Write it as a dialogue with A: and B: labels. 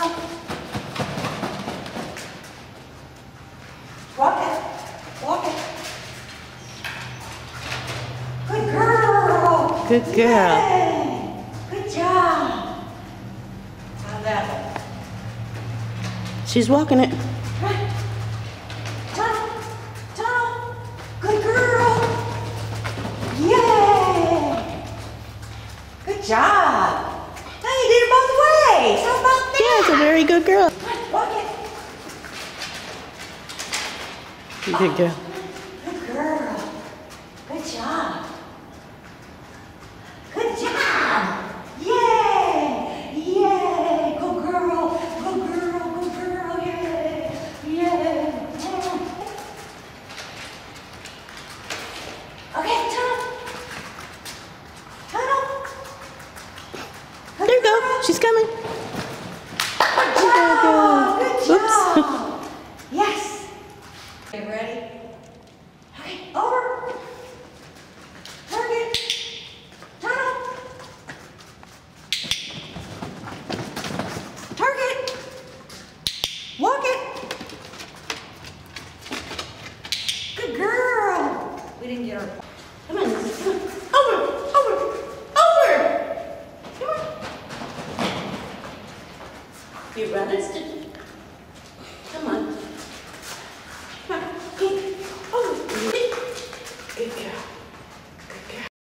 A: Tunnel. Walk it. Walk it. Good girl.
B: Good girl.
A: Yay. Good job. How's that?
B: She's walking it.
A: Right. Tunnel. Tunnel. Good girl. Yay. Good job. Now you did it both ways. How about that?
B: Yeah, it's a very good girl.
A: Walk it.
B: Good girl.
A: Good girl. Good job. Good job. Yay. Yay. Good girl. Good girl. Good girl. Yay. Yay. Okay, tunnel. Tunnel. Good
B: There you go.
A: girl.
B: She's coming.
A: Good job. Good
B: Oops.
A: job. Yes. Okay, ready? Okay, over. Target. Tunnel. Target. Walk it. Good girl. We didn't get her. Come on, Lizzie, come on. Over, over, over. Come on. You run it.